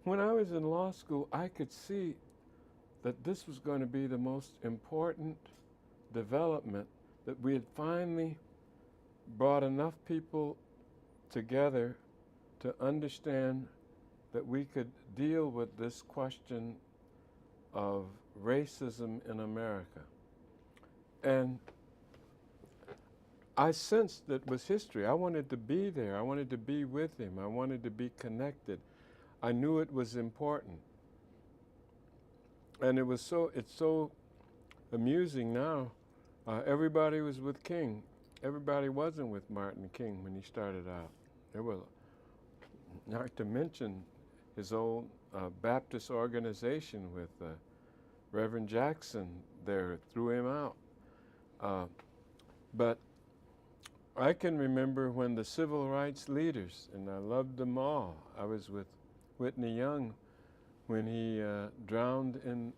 when I was in law school, I could see that this was going to be the most important development, that we had finally brought enough people together to understand that we could deal with this question of racism in America. And I sensed that was history. I wanted to be there. I wanted to be with him. I wanted to be connected. I knew it was important. And it's so amusing now. Everybody was with King. Everybody wasn't with Martin King when he started out. There was, not to mention his old Baptist organization with Reverend Jackson there threw him out. But I can remember when the civil rights leaders, and I loved them all. I was with Whitney Young when he drowned in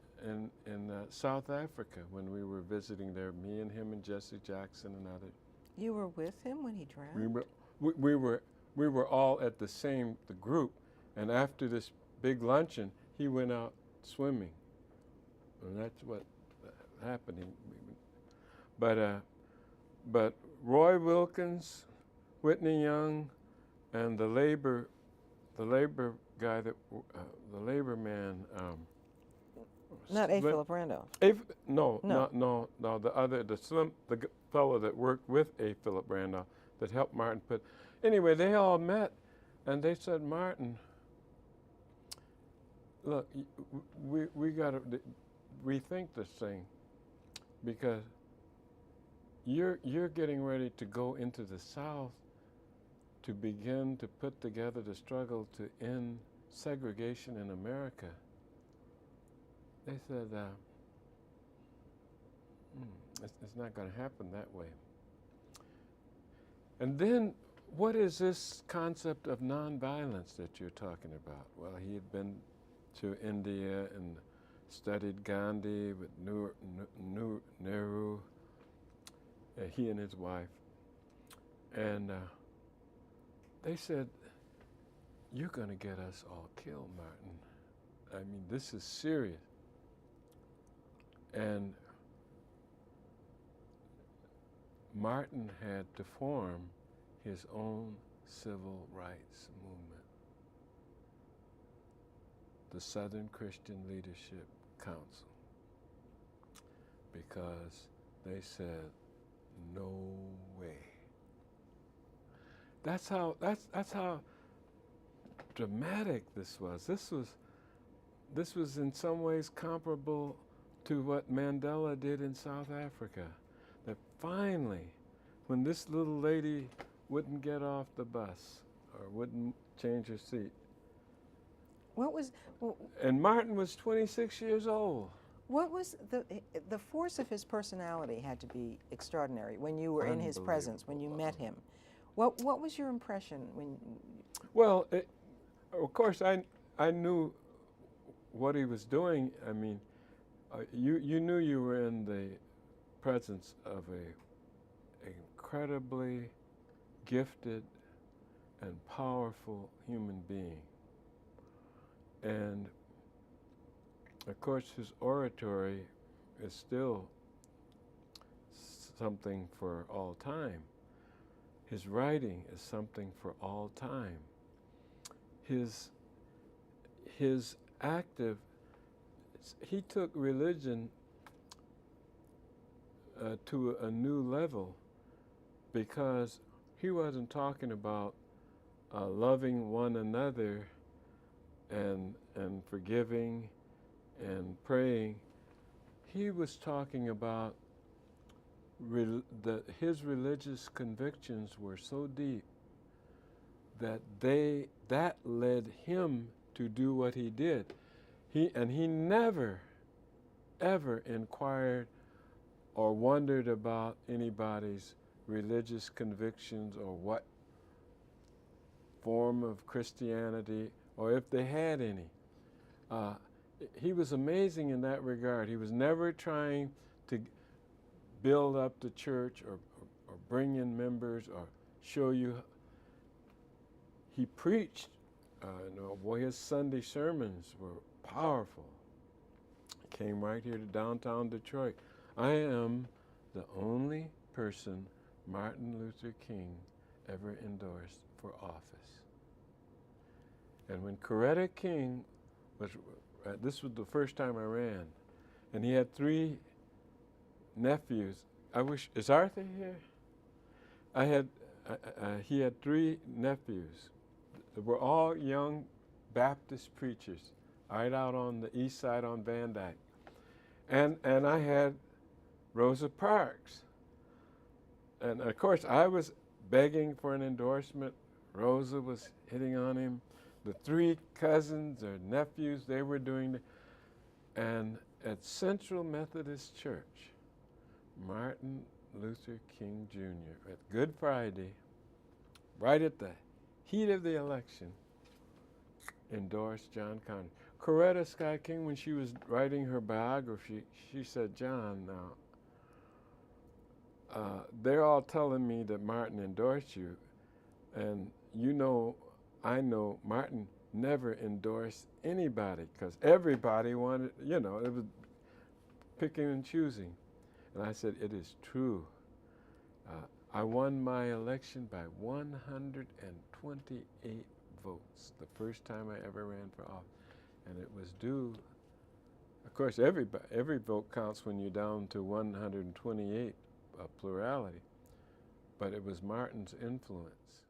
South Africa when we were visiting there, me and him and Jesse Jackson and others. You were with him when he drowned? We were all at the group, and after this big luncheon, he went out swimming, and that's what happened. But Roy Wilkins, Whitney Young, and the labor guy the labor man. Not A. Philip Randolph. No, the fellow that worked with A. Philip Randolph that helped Martin put. Anyway, they all met, and they said, Martin, look, we got to rethink this thing, because you're getting ready to go into the South to begin to put together the struggle to end segregation in America. They said, it's not going to happen that way. And then, what is this concept of nonviolence that you're talking about? Well, he had been to India and studied Gandhi with Nehru, he and his wife. And they said, you're going to get us all killed, Martin. I mean, this is serious. And Martin had to form his own civil rights movement, the Southern Christian Leadership Council, because they said, no way. That's how dramatic this was. This was in some ways comparable to what Mandela did in South Africa. That finally, when this little lady wouldn't get off the bus or wouldn't change her seat. And Martin was 26 years old. What was the force of his personality had to be extraordinary when you were in his presence, when you met him. What was your impression when? Well, of course, I knew what he was doing. I mean, you knew you were in the presence of a incredibly gifted and powerful human being. And of course, his oratory is still something for all time. His writing is something for all time. His active, he took religion to a new level, because he wasn't talking about loving one another and forgiving and praying. He was talking about his religious convictions were so deep that led him to do what he did. He never, ever inquired or wondered about anybody's religious convictions or what form of Christianity or if they had any. He was amazing in that regard. He was never trying to build up the church or bring in members or show you. He preached Boy, his Sunday sermons were powerful. Came right here to downtown Detroit. I am the only person Martin Luther King ever endorsed for office. And when Coretta King was, this was the first time I ran, and he had 3 nephews. Is Arthur here? He had 3 nephews. They were all young Baptist preachers, right out on the east side on Van Dyke. And I had Rosa Parks. And of course, I was begging for an endorsement. Rosa was hitting on him. The 3 cousins or nephews, they were doing it. And at Central Methodist Church, Martin Luther King Jr. at Good Friday, right at the heat of the election, endorsed John Conyers. Coretta Scott King, when she was writing her biography, she said, John, now, they're all telling me that Martin endorsed you, and I know Martin never endorsed anybody because everybody wanted, it was picking and choosing. And I said, it is true. I won my election by 128 votes, the first time I ever ran for office. And it was due, of course, every vote counts when you're down to 128, plurality. But it was Martin's influence